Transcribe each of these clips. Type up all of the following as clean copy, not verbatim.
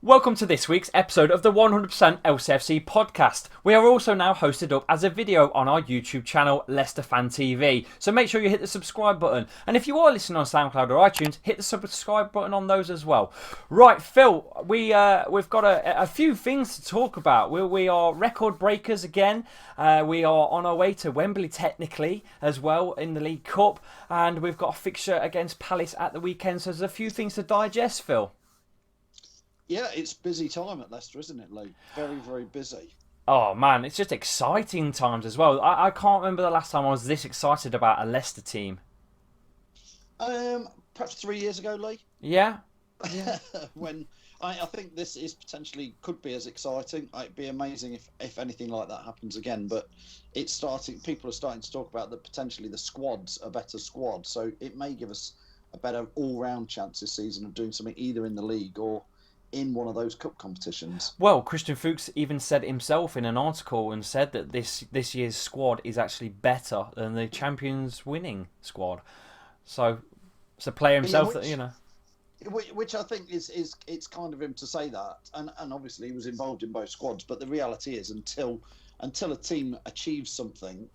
Welcome to this week's episode of the 100% LCFC podcast. We are also now hosted up as a video on our YouTube channel, Leicester Fan TV. So make sure you hit the subscribe button. And if you are listening on SoundCloud or iTunes, hit the subscribe button on those as well. Right, Phil, we've got a few things to talk about. We are record breakers again. We are on our way to Wembley technically as well in the League Cup. And we've got a fixture against Palace at the weekend. So there's a few things to digest, Phil. Yeah, it's busy time at Leicester, isn't it, Lee? Very, very busy. Oh, man, it's just exciting times as well. I can't remember the last time I was this excited about a Leicester team. Perhaps 3 years ago, Lee. Yeah. When I think this is potentially could be as exciting. It'd be amazing if anything like that happens again. But it's starting. People are starting to talk about that potentially the squad's a better squad, so it may give us a better all-round chance this season of doing something either in the league or in one of those cup competitions. Well, Christian Fuchs even said himself in an article and said that this year's squad is actually better than the Champions winning squad. So it's a player himself that, you know. Which I think is it's kind of him to say that, and obviously he was involved in both squads. But the reality is, until a team achieves something,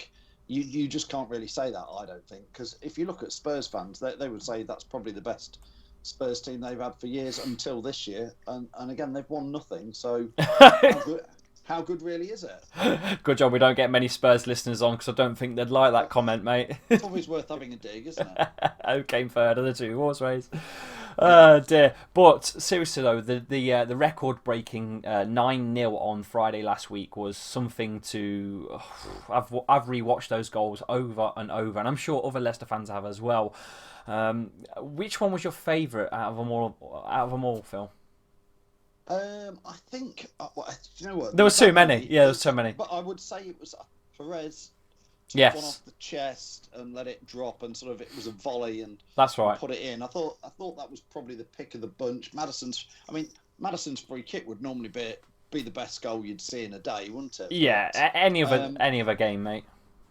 you just can't really say that. I don't think, because if you look at Spurs fans, they would say that's probably the best Spurs team they've had for years until this year, and again they've won nothing. So how good really is it? Good job we don't get many Spurs listeners on, because I don't think they'd like that comment, mate. It's always worth having a dig, isn't it? Who came third of the two horse race? Oh dear. But seriously though, the record-breaking 9-0 on Friday last week was something to. I've rewatched those goals over and over, and I'm sure other Leicester fans have as well. Which one was your favourite out of them all, Phil? I think you know what? There was too many. Yeah, there was so many. But I would say it was Perez. Yes. One off the chest and let it drop, and sort of it was a volley, and that's right. And put it in. I thought that was probably the pick of the bunch. Madison's free kick would normally be the best goal you'd see in a day, wouldn't it? Yeah, any other game, mate.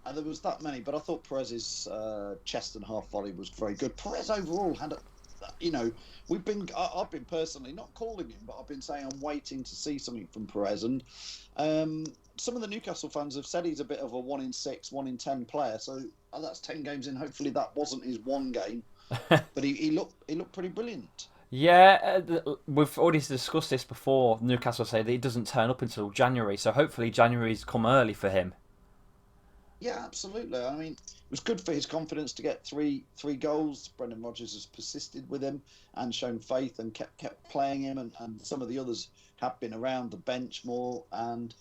And there was that many, but I thought Perez's chest and half volley was very good. Perez overall had I've been personally not calling him, but I've been saying I'm waiting to see something from Perez, and some of the Newcastle fans have said he's a bit of a 1 in 6, 1 in 10 player. So that's 10 games in. Hopefully that wasn't his one game, but he looked pretty brilliant. Yeah, we've already discussed this before. Newcastle say that he doesn't turn up until January, so hopefully January's come early for him. Yeah, absolutely. I mean, it was good for his confidence to get three goals. Brendan Rodgers has persisted with him and shown faith and kept playing him, and some of the others have been around the bench more, and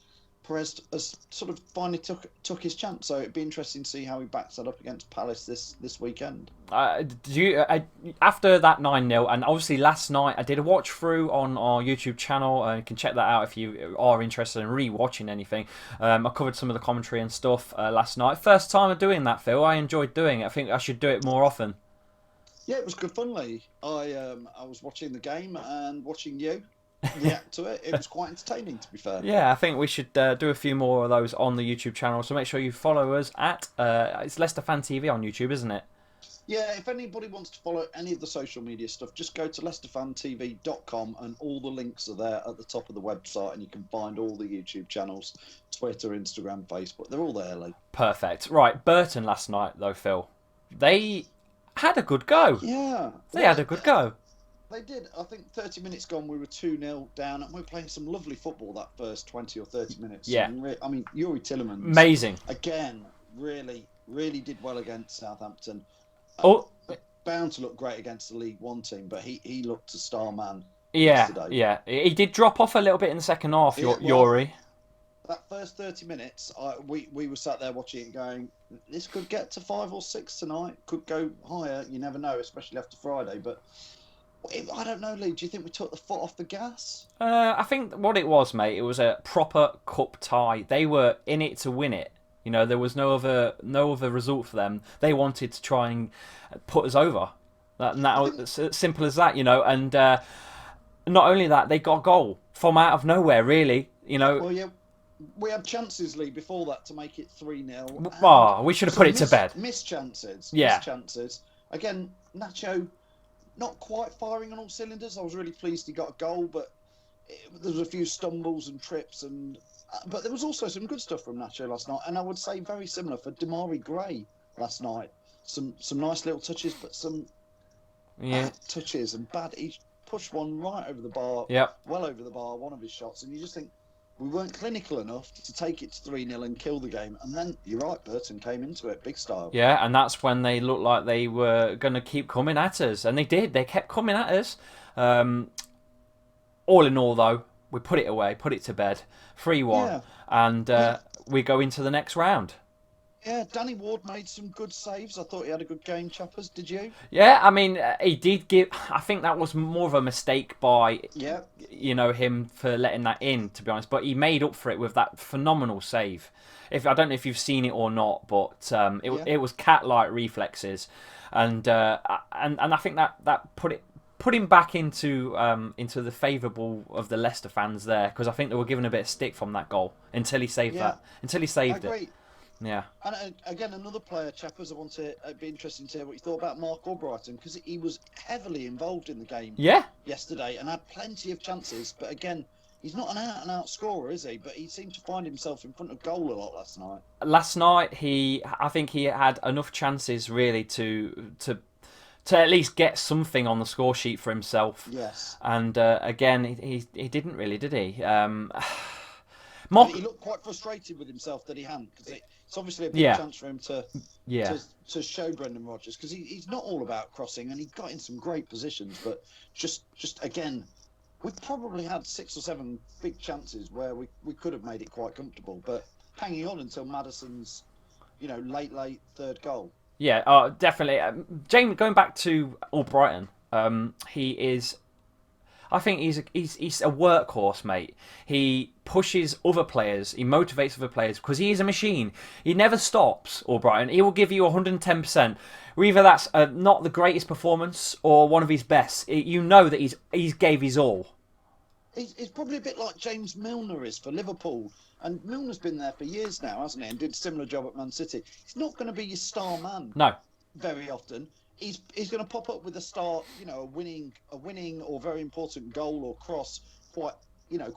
Perez has sort of finally took his chance. So it'd be interesting to see how he backs that up against Palace this weekend. After that 9-0, and obviously last night I did a watch through on our YouTube channel. You can check that out if you are interested in re-watching anything. I covered some of the commentary and stuff last night. First time of doing that, Phil. I enjoyed doing it. I think I should do it more often. Yeah, it was good fun, Lee. I was watching the game and watching you react to it. It was quite entertaining, to be fair. Yeah, I think we should do a few more of those on the YouTube channel. So make sure you follow us at it's Leicester Fan TV on YouTube, isn't it? Yeah, if anybody wants to follow any of the social media stuff, just go to leicesterfantv.com and all the links are there at the top of the website, and you can find all the YouTube channels, Twitter, Instagram, Facebook. They're all there, Lee. Perfect. Right, Burton last night, though, Phil. They had a good go. Yeah. They had a good go. They did. I think 30 minutes gone, we were 2-0 down, and we were playing some lovely football that first 20 or 30 minutes. Yeah. I mean, Yuri Tillemans. Amazing. Again, really, really did well against Southampton. Bound to look great against the League One team, but he looked a star man yesterday. Yeah. He did drop off a little bit in the second half, Yuri. That first 30 minutes, we were sat there watching it going, this could get to 5 or 6 tonight. Could go higher. You never know, especially after Friday. But I don't know, Lee. Do you think we took the foot off the gas? I think what it was, mate, it was a proper cup tie. They were in it to win it. You know, there was no other result for them. They wanted to try and put us over. And that was as simple as that, you know. And not only that, they got a goal from out of nowhere, really. You know, Well, yeah, we had chances, Lee, before that to make it 3-0. we should have put it to bed. Missed chances. Yeah. Missed chances. Again, Nacho not quite firing on all cylinders. I was really pleased he got a goal, but there was a few stumbles and trips, but there was also some good stuff from Nacho last night. And I would say very similar for Demarai Gray last night. Some nice little touches, but some bad touches and bad. He pushed one right over the bar, well over the bar, one of his shots, and you just think we weren't clinical enough to take it to 3-0 and kill the game. And then you're right, Burton came into it big style. Yeah, and that's when they looked like they were going to keep coming at us, and they did. They kept coming at us. All in all, though, we put it away, put it to bed, 3-1, and we go into the next round. Yeah, Danny Ward made some good saves. I thought he had a good game, Chappers. Did you? Yeah, I mean, he did give... I think that was more of a mistake by, you know, him for letting that in, to be honest. But he made up for it with that phenomenal save. I don't know if you've seen it or not, but it was cat-like reflexes. And I think that put him back into the favourable of the Leicester fans there, because I think they were given a bit of stick from that goal until he saved it. Yeah. And again, another player, Chappers, I want to be interesting to hear what you thought about Mark Albrighton, because he was heavily involved in the game yesterday and had plenty of chances. But again, he's not an out-and-out scorer, is he? But he seemed to find himself in front of goal a lot last night. Last night, I think he had enough chances really to at least get something on the score sheet for himself. Yes. And again, he didn't really, did he? He looked quite frustrated with himself that he hadn't, because it's obviously a big chance for him to show Brendan Rodgers, because he's not all about crossing, and he got in some great positions, but just again, we probably had 6 or 7 big chances where we could have made it quite comfortable, but hanging on until Maddison's, late third goal. Yeah, definitely. James, going back to Albrighton, I think he's a workhorse, mate. He pushes other players, he motivates other players, because he is a machine. He never stops, Albrighton. He will give you 110%. Either that's not the greatest performance or one of his best. You know that he's gave his all. He's probably a bit like James Milner is for Liverpool. And Milner's been there for years now, hasn't he? And did a similar job at Man City. He's not going to be your star man. No. Very often. He's going to pop up with a start, a winning or very important goal or cross quite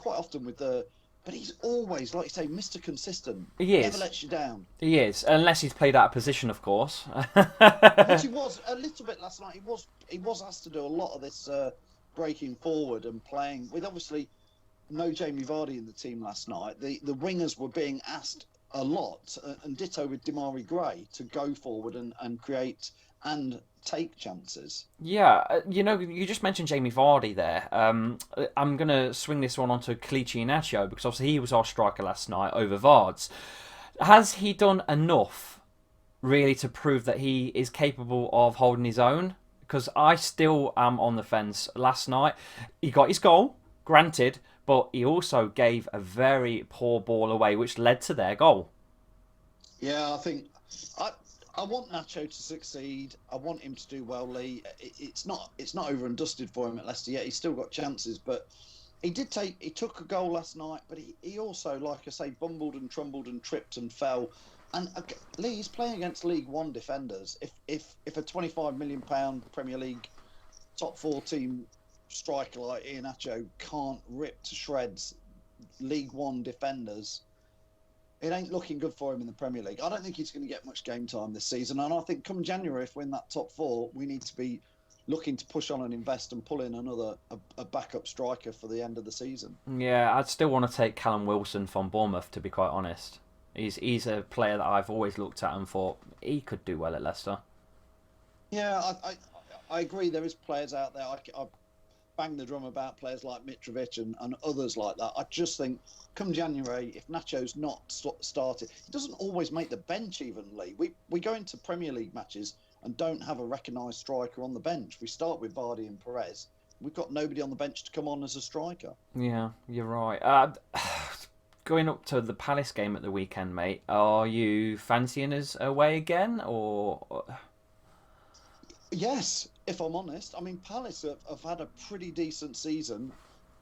often with the. But he's always, like you say, Mr. Consistent. He is. Never lets you down. He is, unless he's played out of position, of course. Which he was a little bit last night. He was asked to do a lot of this breaking forward and playing with obviously no Jamie Vardy in the team last night. The wingers were being asked a lot, and ditto with Demarai Gray, to go forward and create and take chances. Yeah, you just mentioned Jamie Vardy there. I'm going to swing this one onto Kelechi Iheanacho, because obviously he was our striker last night over Vards. Has he done enough, really, to prove that he is capable of holding his own? Because I still am on the fence. Last night, he got his goal, granted, but he also gave a very poor ball away, which led to their goal. Yeah, I think I want Nacho to succeed. I want him to do well, Lee. It's not over and dusted for him at Leicester yet. He's still got chances, but he took a goal last night, but he also, like I say, bumbled and trumbled and tripped and fell. And Lee, he's playing against League One defenders. If a £25 million Premier League top 4 team striker like Iheanacho can't rip to shreds League One defenders, it ain't looking good for him in the Premier League. I don't think he's going to get much game time this season, and I think come January, if we're in that top 4, we need to be looking to push on and invest and pull in a backup striker for the end of the season. Yeah, I'd still want to take Callum Wilson from Bournemouth, to be quite honest. He's a player that I've always looked at and thought he could do well at Leicester. Yeah, I agree. There is players out there. I bang the drum about players like Mitrovic and others like that. I just think come January, if Nacho's not started, he doesn't always make the bench even, Lee. We go into Premier League matches and don't have a recognised striker on the bench. We start with Vardy and Perez. We've got nobody on the bench to come on as a striker. Yeah, you're right. going up to the Palace game at the weekend, mate. Are you fancying us away again, or? Yes, if I'm honest. I mean, Palace have had a pretty decent season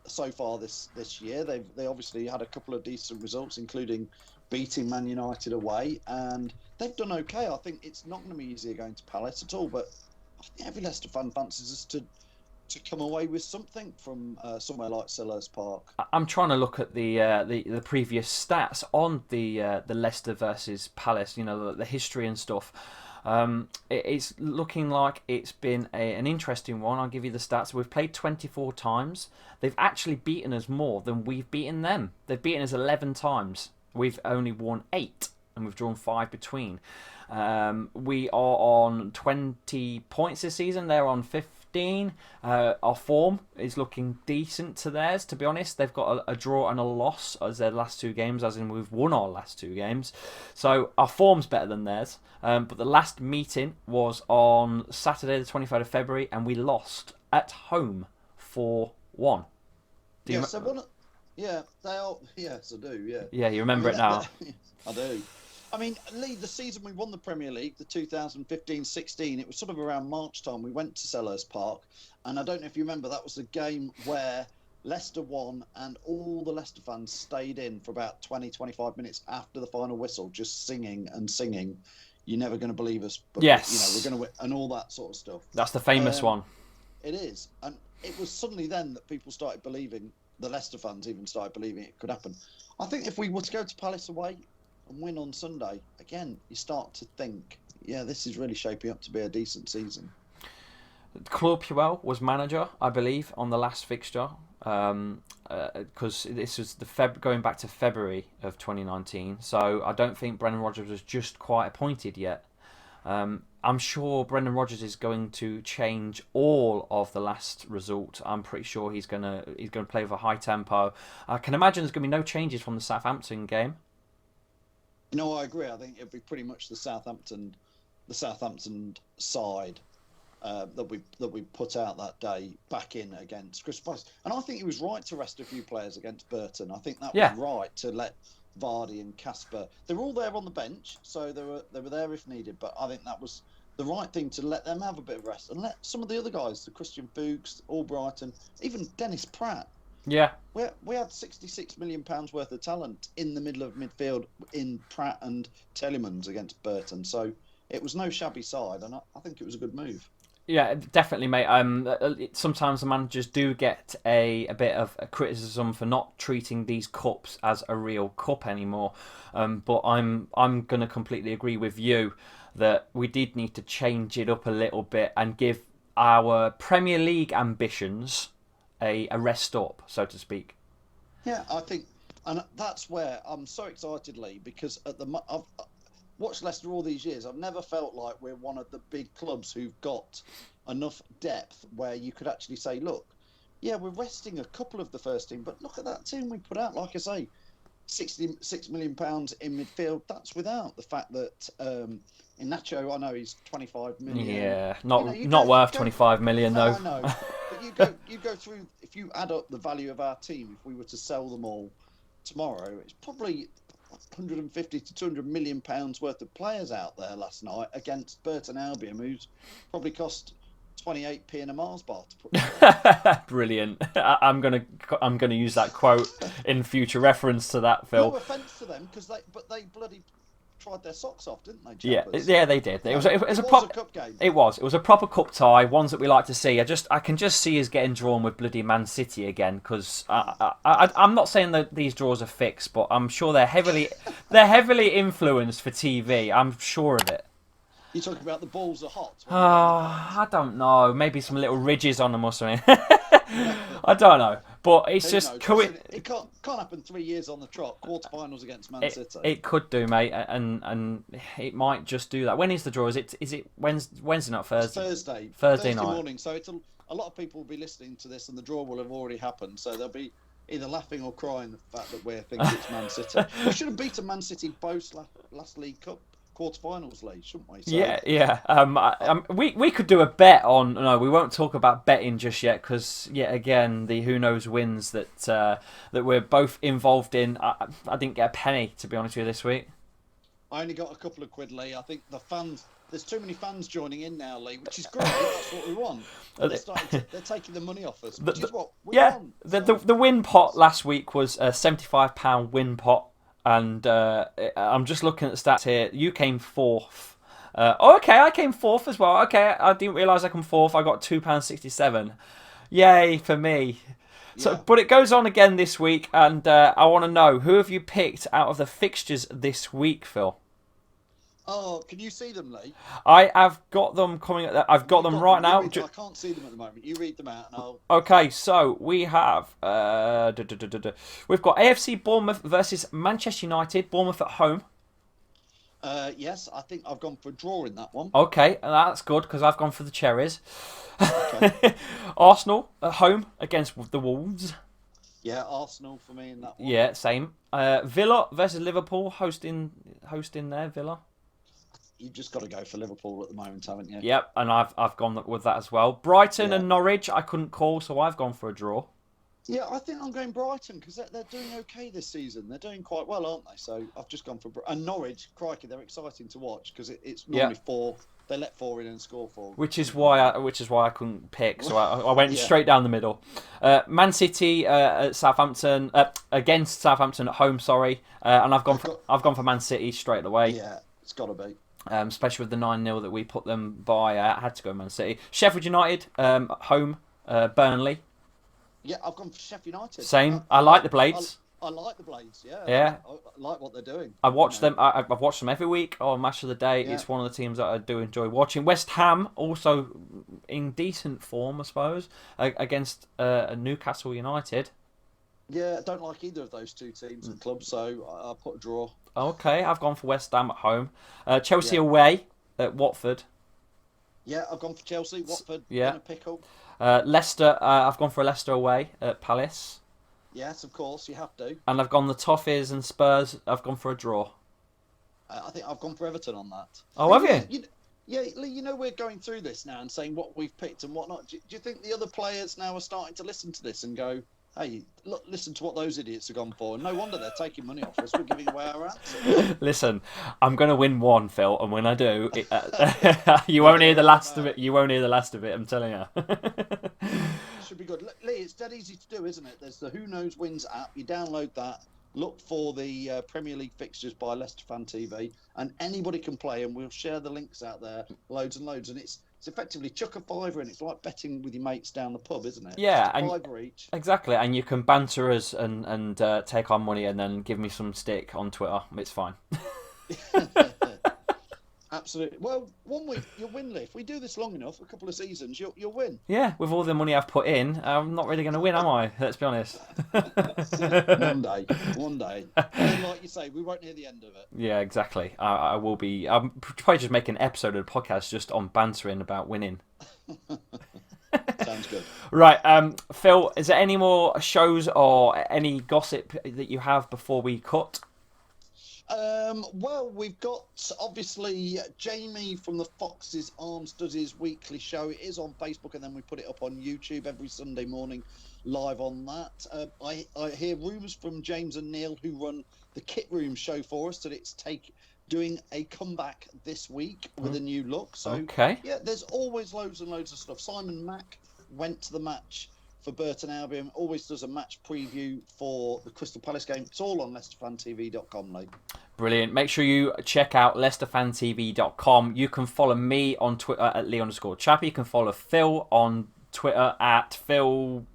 so far this year. They obviously had a couple of decent results, including beating Man United away, and they've done okay. I think it's not going to be easier going to Palace at all, but I think every Leicester fan fancies us to come away with something from somewhere like Selhurst Park. I'm trying to look at the previous stats on the Leicester versus Palace. You know, the history and stuff. It's looking like it's been an interesting one. I'll give you the stats. We've played 24 times. They've actually beaten us more than we've beaten them. They've beaten us 11 times. We've only won 8, and we've drawn 5 between. We are on 20 points this season. They're on 15. Our form is looking decent to theirs, to be honest. They've got a draw and a loss as their last 2 games, as in we've won our last 2 games. So our form's better than theirs. But the last meeting was on Saturday, the 23rd of February, and we lost at home 4-1. Yeah, they are. Yes, I do. Yeah. Yeah, you remember it now. I do. I mean, Lee, the season we won the Premier League, the 2015-16, it was sort of around March time. We went to Selhurst Park, and I don't know if you remember, that was the game where Leicester won, and all the Leicester fans stayed in for about 20, 25 minutes after the final whistle, just singing and singing. You're never going to believe us, but yes, we're going to win, and all that sort of stuff. That's the famous one. It is, and it was suddenly then that people started believing. The Leicester fans even started believing it could happen. I think if we were to go to Palace away and win on Sunday, again, you start to think, yeah, this is really shaping up to be a decent season. Claude Puel was manager, I believe, on the last fixture, because this was going back to February of 2019. So I don't think Brendan Rodgers was just quite appointed yet. I'm sure Brendan Rodgers is going to change all of the last result. I'm pretty sure he's gonna play with a high tempo. I can imagine there's going to be no changes from the Southampton game. No, I agree. I think it'll be pretty much the Southampton side that we put out that day back in against Crystal Palace. And I think he was right to rest a few players against Burton. I think that was right to let Vardy and Casper. They were all there on the bench, so they were there if needed. But I think that was the right thing to let them have a bit of rest and let some of the other guys, the Christian Fuchs, Albrighton, even Dennis Pratt. Yeah, we had £66 million worth of talent in the middle of midfield in Pratt and Telemans against Burton. So it was no shabby side, and I think it was a good move. Yeah, definitely, mate. Sometimes the managers do get a bit of a criticism for not treating these cups as a real cup anymore. But I'm going to completely agree with you that we did need to change it up a little bit and give our Premier League ambitions a rest up, so to speak. Yeah, I think, and that's where I'm so excited, Lee, because I've watched Leicester all these years. I've never felt like we're one of the big clubs who've got enough depth where you could actually say, look, yeah, we're resting a couple of the first team, but look at that team we put out. Like I say, £66 million in midfield. That's without the fact that Inacho, I know he's 25 million. Yeah, not worth 25 million though. No, but you go through. If you add up the value of our team, if we were to sell them all tomorrow, it's probably 150 to 200 million pounds worth of players out there last night against Burton Albion, who's probably cost 28p in a Mars bar to put. Brilliant. I'm gonna use that quote in future reference to that, Phil. No offence to them, but they bloody tried their socks off, didn't they? Chappers? Yeah, they did. It was a cup game. It was a proper cup tie, ones that we like to see. I can just see us getting drawn with bloody Man City again, because I'm not saying that these draws are fixed, but I'm sure they're heavily influenced for TV. I'm sure of it. You're talking about the balls are hot. I don't know. Maybe some little ridges on them or something. I don't know. But it's just... It can't happen 3 years on the trot. Quarterfinals against Man City. It could do, mate. And it might just do that. When is the draw? Is it Wednesday, not Thursday? It's Thursday. Thursday night. Morning. So a lot of people will be listening to this and the draw will have already happened. So they'll be either laughing or crying the fact that we're thinking it's Man City. We should have beaten Man City both last League Cup quarterfinals, Lee, shouldn't we? So, Yeah. We could do a bet on. No, we won't talk about betting just yet because yet again the who knows wins that we're both involved in. I didn't get a penny, to be honest with you, this week. I only got a couple of quid, Lee. I think the fans. There's too many fans joining in now, Lee, which is great. That's what we want. They're taking the money off us, which is what we want. The win pot last week was a £75 win pot, and I'm just looking at the stats here. You came fourth. Okay, I came fourth as well. Okay, I didn't realise I come fourth. I got £2.67. Yay for me. So, Yeah. but it goes on again this week, and I want to know, who have you picked out of the fixtures this week, Phil? Oh, can you see them, Lee? I have got them coming. I've got them right now. I can't see them at the moment. You read them out, and I'll. Okay, so we have we've got AFC Bournemouth versus Manchester United. Bournemouth at home. Yes, I think I've gone for a draw in that one. Okay, that's good because I've gone for the Cherries. Okay. Arsenal at home against the Wolves. Yeah, Arsenal for me in that one. Yeah, same. Villa versus Liverpool, hosting there, Villa. You've just got to go for Liverpool at the moment, haven't you? Yep, and I've gone with that as well. Brighton and Norwich, I couldn't call, so I've gone for a draw. Yeah, I think I'm going Brighton because they're doing okay this season. They're doing quite well, aren't they? So I've just gone for and Norwich. Crikey, they're exciting to watch because it's normally 4. They let 4 in and score 4. Which is why I couldn't pick. So I went straight down the middle. Man City at Southampton against Southampton at home. Sorry, and I've gone for Man City straight away. Yeah, it's got to be. Especially with the 9-0 that we put them by, I had to go Man City. Sheffield United at home, Burnley. Yeah, I've gone for Sheffield United. Same. I like the Blades. I like the Blades. Yeah. Yeah. I like what they're doing. I watch them. I've watched them every week. Match of the day. Yeah. It's one of the teams that I do enjoy watching. West Ham also in decent form, I suppose, against Newcastle United. Yeah, I don't like either of those two teams and clubs, so I'll put a draw. Okay, I've gone for West Ham at home. Chelsea away at Watford. Yeah, I've gone for Chelsea. Watford in a pickle. Leicester, I've gone for Leicester away at Palace. Yes, of course, you have to. And I've gone the Toffees and Spurs. I've gone for a draw. I think I've gone for Everton on that. Oh, have you? Yeah, Lee, we're going through this now and saying what we've picked and whatnot. Do you think the other players now are starting to listen to this and go, hey, look, listen to what those idiots have gone for? No wonder they're taking money off us. We're giving away our answer. Listen, I'm going to win one, Phil, and when I do, you won't hear the last of it. You won't hear the last of it, I'm telling you. Should be good. Lee, it's dead easy to do, isn't it? There's the Who Knows Wins app. You download that. Look for the Premier League fixtures by Leicester Fan TV, and anybody can play, and we'll share the links out there, loads and loads. And it's effectively chuck a fiver in. It's like betting with your mates down the pub, isn't it? Yeah, and fiver each. Exactly, and you can banter us and take our money, and then give me some stick on Twitter. It's fine. Absolutely. Well, 1 week you'll win, Lee. If we do this long enough, a couple of seasons, you'll win. Yeah, with all the money I've put in, I'm not really going to win, am I? Let's be honest. One day. And like you say, we won't hear the end of it. Yeah, exactly. I will be. I'll probably just make an episode of the podcast just on bantering about winning. Sounds good. Right, Phil, is there any more shows or any gossip that you have before we cut? Well, we've got obviously Jamie from the Fox's Arms does his weekly show. It is on Facebook, and then we put it up on YouTube every Sunday morning, live on that. I hear rumours from James and Neil, who run the Kit Room show for us, that it's doing a comeback this week with a new look. So okay. Yeah, there's always loads and loads of stuff. Simon Mack went to the match for Burton Albion, always does a match preview for the Crystal Palace game. It's all on LeicesterFanTV.com, Lee. Brilliant. Make sure you check out LeicesterFanTV.com. You can follow me on Twitter at Lee_Chappy. You can follow Phil on Twitter at Phil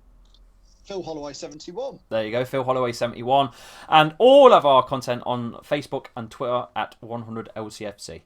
Holloway 71. There you go, Phil Holloway 71. And all of our content on Facebook and Twitter at 100LCFC.